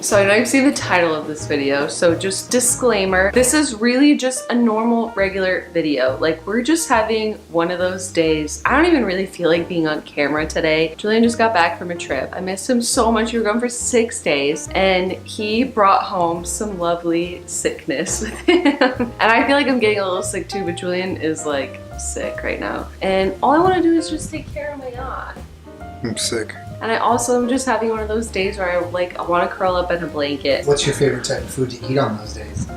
So I know you've seen the title of this video, so just disclaimer, this is really just a normal, regular video. Like, we're just having one of those days. I don't even really feel like being on camera today. Julian just got back from a trip. I missed him so much. We were gone for 6 days, and he brought home some lovely sickness with him. And I feel like I'm getting a little sick too, but Julian is like sick right now. And all I want to do is just take care of my yacht. I'm sick. And I also am just having one of those days where I want to curl up in a blanket. What's your favorite type of food to eat on those days?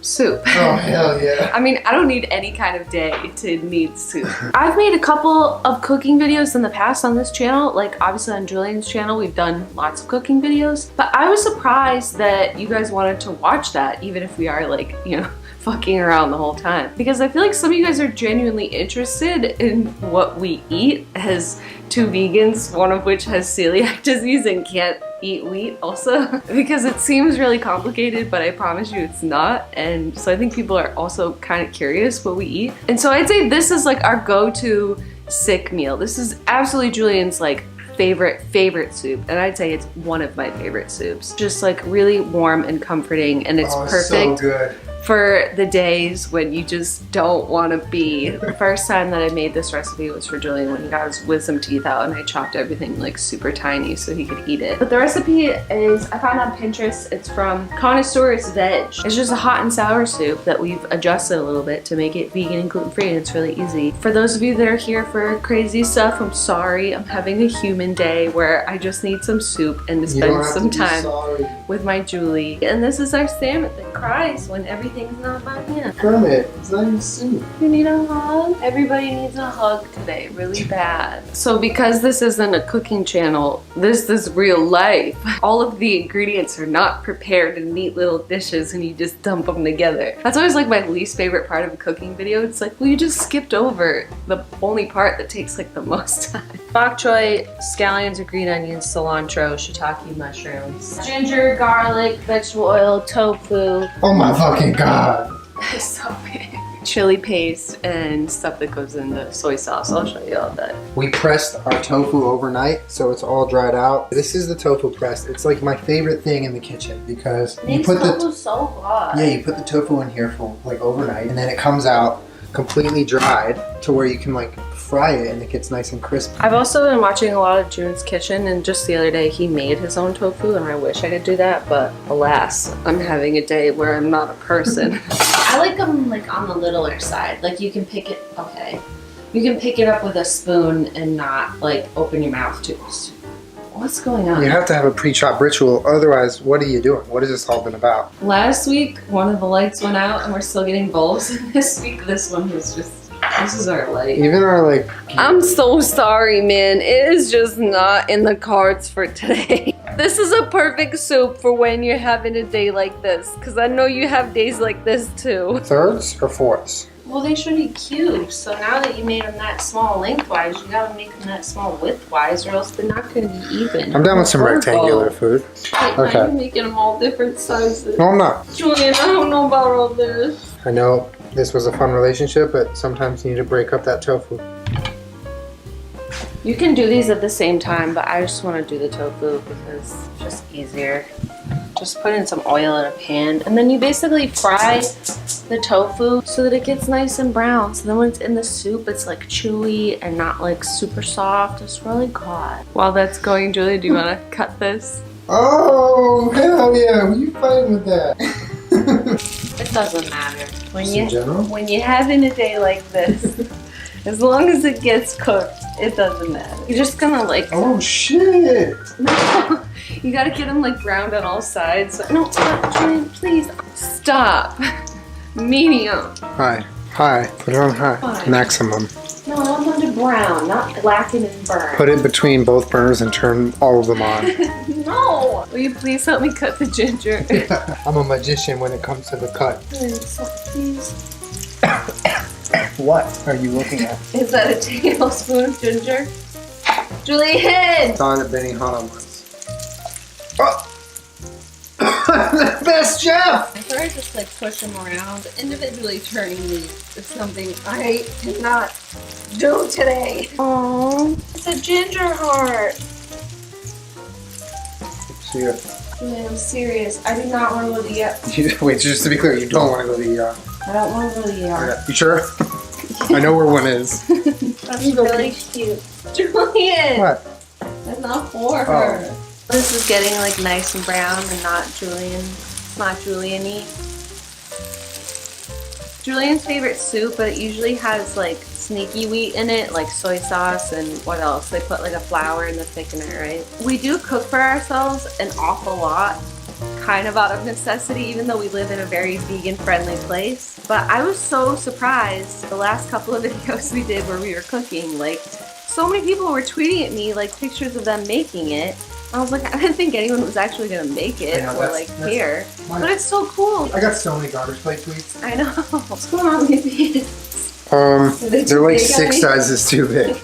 Soup. Oh, hell yeah. I mean, I don't need any kind of day to need soup. I've made a couple of cooking videos in the past on this channel. Like, obviously on Julian's channel, we've done lots of cooking videos. But I was surprised that you guys wanted to watch that, even if we are like, you know, fucking around the whole time. Because I feel like some of you guys are genuinely interested in what we eat as 2 vegans, one of which has celiac disease and can't eat wheat also. Because it seems really complicated, but I promise you it's not. And so I think people are also kind of curious what we eat. And so I'd say this is like our go-to sick meal. This is absolutely Julian's like favorite soup, and I'd say it's one of my favorite soups. Just like really warm and comforting, and it's perfect. So good. For the days when you just don't want to be. The first time that I made this recipe was for Julian when he got his wisdom teeth out, and I chopped everything like super tiny so he could eat it. But the recipe is, I found on Pinterest, it's from Connoisseur's Veg. It's just a hot and sour soup that we've adjusted a little bit to make it vegan and gluten-free, and it's really easy. For those of you that are here for crazy stuff, I'm sorry. I'm having a human day where I just need some soup and to spend some time with my Julie. And this is our Salmon that cries when everything's not about him. Kermit, it's not even soup. You need a hug? Everybody needs a hug today, really bad. So because this isn't a cooking channel, this is real life. All of the ingredients are not prepared in neat little dishes and you just dump them together. That's always like my least favorite part of a cooking video. It's like, well, you just skipped over the only part that takes like the most time. Bok choy, scallions or green onions, cilantro, shiitake mushrooms, ginger, garlic, vegetable oil, tofu. Oh my fucking god. It's so big. Chili paste and stuff that goes into soy sauce. I'll show you all that. We pressed our tofu overnight, so it's all dried out. This is the tofu press. It's like my favorite thing in the kitchen because you put the so hot. Yeah, you put the tofu in here for like overnight, and then it comes out completely dried to where you can like fry it and it gets nice and crispy. I've also been watching a lot of June's Kitchen, and just the other day he made his own tofu, and I wish I could do that, but alas, I'm having a day where I'm not a person. I like them like on the littler side. Like you can pick it, okay. You can pick it up with a spoon and not like open your mouth too. What's going on? You have to have a pre-chop ritual, otherwise what are you doing? What has this all been about? Last week, one of the lights went out and we're still getting bowls. This week, this one was just, this is our light. Even our like... I'm so sorry, man. It is just not in the cards for today. This is a perfect soup for when you're having a day like this, because I know you have days like this too. Thirds or fourths? Well, they should be cubes, so now that you made them that small lengthwise, you gotta make them that small widthwise, or else they're not gonna be even. I'm down with some rectangular food. Wait, okay. Now you're making them all different sizes. No, I'm not. Julian, I don't know about all this. I know this was a fun relationship, but sometimes you need to break up that tofu. You can do these at the same time, but I just want to do the tofu because it's just easier. Just put in some oil in a pan, and then you basically fry the tofu so that it gets nice and brown. So then when it's in the soup, it's like chewy and not like super soft. It's really good. While that's going, Julie, do you want to cut this? Oh, hell yeah. Were you fighting with that? It doesn't matter. When you're having a day like this, as long as it gets cooked, it doesn't matter. You're just gonna like... Oh shit! No, you gotta get them like browned on all sides. No, stop, Julian, please. Stop. Medium. High. Put it on high. Fine. Maximum. No, I want them to brown, not blacken and burn. Put it between both burners and turn all of them on. No! Will you please help me cut the ginger? I'm a magician when it comes to the cut. Please. What are you looking at? Is that a tablespoon of ginger? Julian! Saw it at Benihana once. Oh! The best chef! I thought I just like push them around. Individually turning these is something I cannot do today. Oh, it's a ginger heart. See ya. Julian, I'm serious. I do not want to go to the ER. Wait, just to be clear, you don't want to go to the ER. I don't want to go to the ER. Okay. You sure? I know where one is. That's really cute. Julian! What? That's not for her. This is getting like nice and brown and not Julian-y. Julian's favorite soup, but it usually has like sneaky wheat in it, like soy sauce and what else? They put like a flour in the thickener, right? We do cook for ourselves an awful lot, kind of out of necessity, even though we live in a very vegan-friendly place. But I was so surprised the last couple of videos we did where we were cooking, like so many people were tweeting at me like pictures of them making it. I was like, I didn't think anyone was actually gonna make it or like care. But it's so cool. I got so many garbage plate tweets. I know. What's going on with these? They're like 6 sizes too big.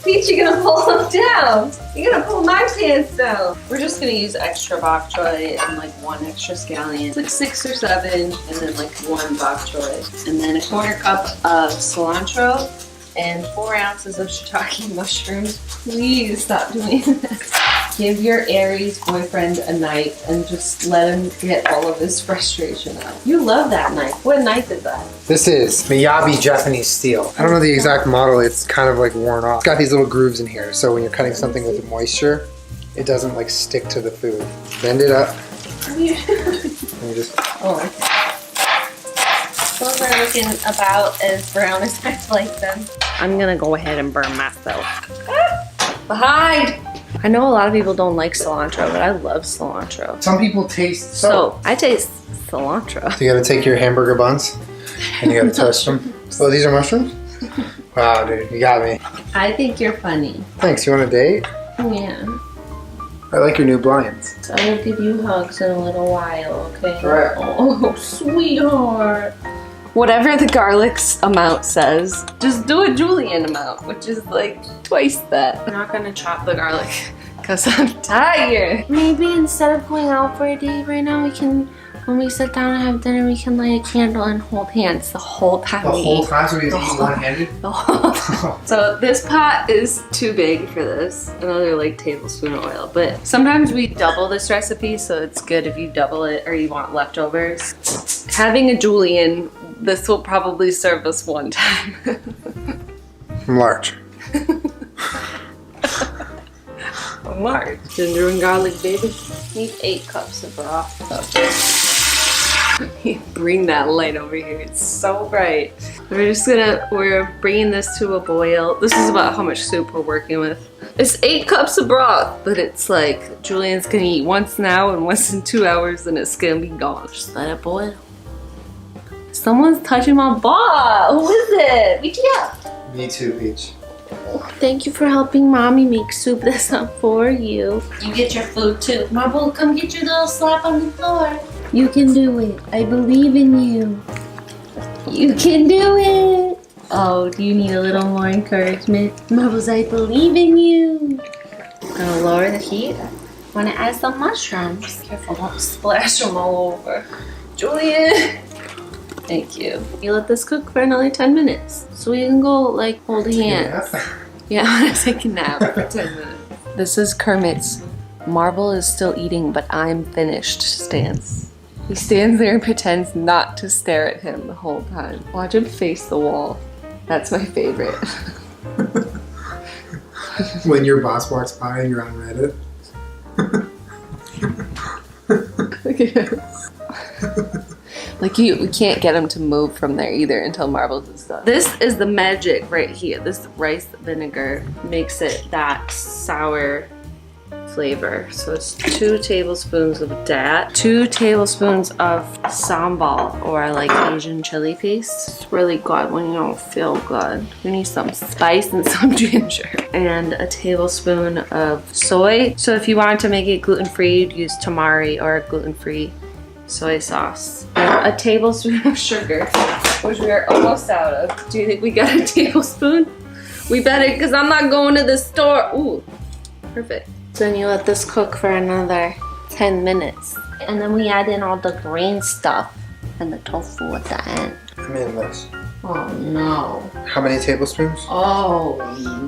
Peach, you're gonna pull them down. You're gonna pull my pants down. We're just gonna use extra bok choy and like 1 extra scallion. It's like 6 or 7, and then like 1 bok choy. And then a 1/4 cup of cilantro and 4 ounces of shiitake mushrooms. Please stop doing this. Give your Aries boyfriend a knife and just let him get all of his frustration out. You love that knife. What knife is that? This is Miyabi Japanese steel. I don't know the exact model. It's kind of like worn off. It's got these little grooves in here, so when you're cutting something with moisture, it doesn't like stick to the food. Bend it up. And you just... Oh. Those are looking about as brown as I like them. I'm gonna go ahead and burn myself. Behind! I know a lot of people don't like cilantro, but I love cilantro. Some people taste So I taste cilantro. So you gotta take your hamburger buns and you gotta toast them. Oh, these are mushrooms? Wow, dude, you got me. I think you're funny. Thanks, you want a date? Yeah. I like your new blinds. So I will give you hugs in a little while, okay? Right. Oh, sweetheart. Whatever the garlic amount says, just do a Julian amount, which is like twice that. I'm not gonna chop the garlic because I'm tired. Maybe instead of going out for a date right now, we can, when we sit down and have dinner, we can light a candle and hold hands the whole time The we whole eat. time, so we have to eat one-handed? So this pot is too big for this, another like tablespoon of oil. But sometimes we double this recipe, so it's good if you double it or you want leftovers. Having a Julian, this will probably serve us one time. I'm large. Large. Ginger and garlic, baby. Need 8 cups of broth. Bring that light over here. It's so bright. We're bringing this to a boil. This is about how much soup we're working with. It's 8 cups of broth, but it's like Julian's gonna eat once now and once in 2 hours and it's gonna be gone. Just let it boil. Someone's touching my ball. Who is it? BTF. Me too, Peach. Thank you for helping mommy make soup this up for you. You get your food too. Marble, come get your little slap on the floor. You can do it. I believe in you. You can do it. Oh, do you need a little more encouragement? Marbles, I believe in you. I'm gonna lower the heat. Wanna add some mushrooms. Careful, don't splash them all over. Julian. Thank you. You let this cook for another 10 minutes. So we can go like hold hands. Yeah, I'm gonna take a nap for 10 minutes. This is Kermit's Marble is still eating, but I'm finished stance. He stands there and pretends not to stare at him the whole time. Watch him face the wall. That's my favorite. When your boss walks by and you're on Reddit. Look at him. Like we can't get him to move from there either until Marbles is done. This is the magic right here. This rice vinegar makes it that sour flavor. So it's 2 tablespoons of that, 2 tablespoons of sambal, or like Asian chili paste. It's really good when you don't feel good. You need some spice and some ginger. And a tablespoon of soy. So if you wanted to make it gluten-free, you'd use tamari or gluten-free soy sauce. And a tablespoon of sugar, which we are almost out of. Do you think we got a tablespoon? We better, because I'm not going to the store. Ooh, perfect. So then you let this cook for another 10 minutes. And then we add in all the green stuff and the tofu at the end. I'm in this. Oh no. How many tablespoons? Oh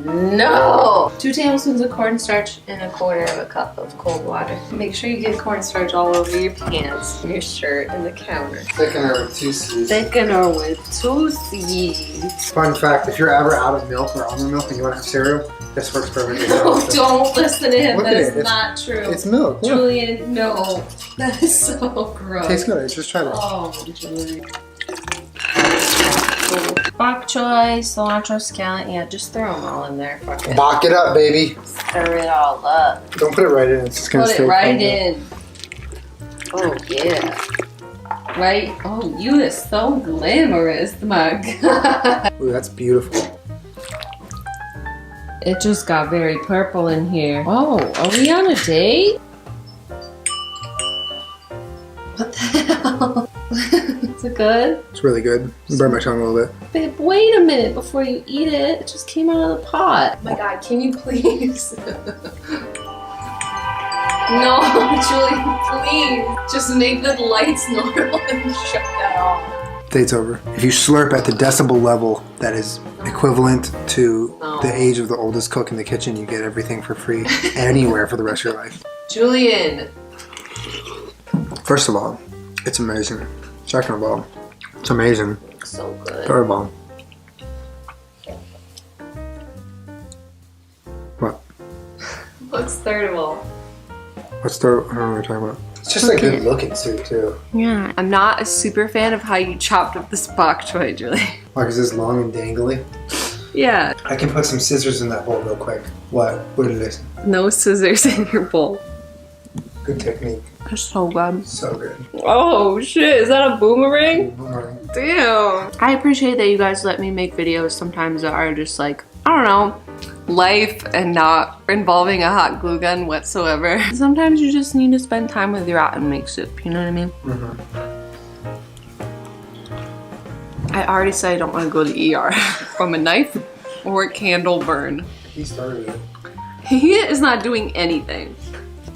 no! 2 tablespoons of cornstarch and 1/4 cup of cold water. Make sure you get cornstarch all over your pants, your shirt, and the counter. Thickener with 2 C's. Thickener with 2 C's. Fun fact, if you're ever out of milk or almond milk and you want to have cereal, this works perfectly. No, don't listen to him. Look That at is it. not true. It's milk. Look. Julian, no. That is so gross. Tastes good. Just try that. Oh, Julian. Bok choy, cilantro, scallion. Yeah, just throw them all in there. Fuck it. Bok it up, baby. Stir it all up. Don't put it right in. It's just gonna Put stay it right cold. in. Oh, yeah. Right? Oh, you are so glamorous, my God. Ooh, that's beautiful. It just got very purple in here. Oh, are we on a date? What the hell? Is it good? It's really good. Burn my tongue a little bit. Babe, wait a minute before you eat it. It just came out of the pot. Oh my God, can you please? No, Julie, please. Just make the lights normal and shut that off. Date's over. If you slurp at the decibel level that is equivalent to the age of the oldest cook in the kitchen, you get everything for free anywhere for the rest of your life. Julian. First of all, it's amazing. Second of all, it's amazing. So good. Third of all, what? What's third of all? What's third? I don't know what you're talking about. It's just a good looking soup too. Yeah. I'm not a super fan of how you chopped up this bok choy, Julie. Like, is this long and dangly? Yeah. I can put some scissors in that bowl real quick. What? What is this? No scissors in your bowl. Good technique. That's so good. So good. Oh shit, is that a boomerang? Boomerang. Damn. I appreciate that you guys let me make videos sometimes that are just like, I don't know, life and not involving a hot glue gun whatsoever. Sometimes you just need to spend time with your rat and make soup, you know what I mean? Mm-hmm. I already said I don't want to go to the ER from a knife or a candle burn. He started it. He is not doing anything.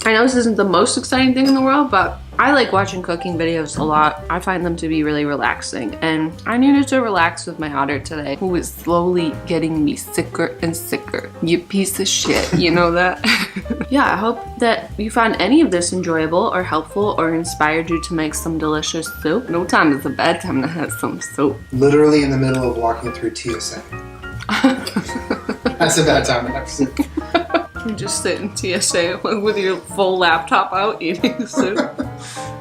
I know this isn't the most exciting thing in the world, but I like watching cooking videos a lot. I find them to be really relaxing, and I needed to relax with my otter today, who is slowly getting me sicker and sicker. You piece of shit, you know that? Yeah, I hope that you found any of this enjoyable or helpful or inspired you to make some delicious soup. No time is a bad time to have some soup. Literally in the middle of walking through TSA. That's a bad time to have soup. You just sit in TSA with your full laptop out eating soup.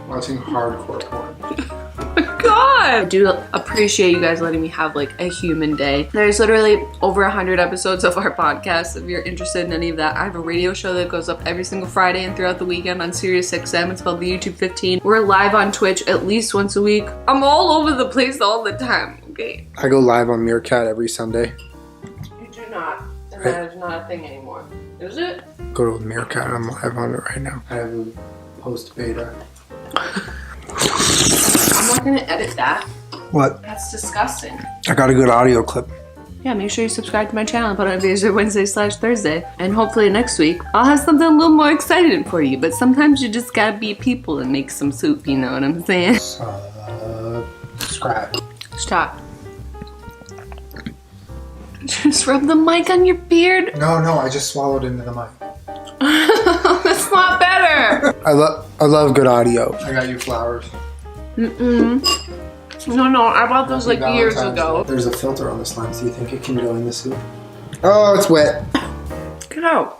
Watching hardcore porn. Oh my God! I do appreciate you guys letting me have like a human day. There's literally over 100 episodes of our podcast. If you're interested in any of that, I have a radio show that goes up every single Friday and throughout the weekend on Sirius XM. It's called the YouTube 15. We're live on Twitch at least once a week. I'm all over the place all the time, okay? I go live on Meerkat every Sunday. You do not. And that is not a thing anymore. Is it? Go to Meerkat. I'm live on it right now. I have a post beta. I'm not gonna edit that. What? That's disgusting. I got a good audio clip. Yeah, make sure you subscribe to my channel and put on videos every Wednesday/Thursday. And hopefully next week, I'll have something a little more exciting for you. But sometimes you just gotta be people and make some soup, you know what I'm saying? Subscribe. Stop. Just rub the mic on your beard. No, I just swallowed into the mic. That's not better. I love good audio. I got you flowers. No, I bought those like years ago. There's a filter on this lens. Do you think it can go in the soup? Oh, it's wet. Get out.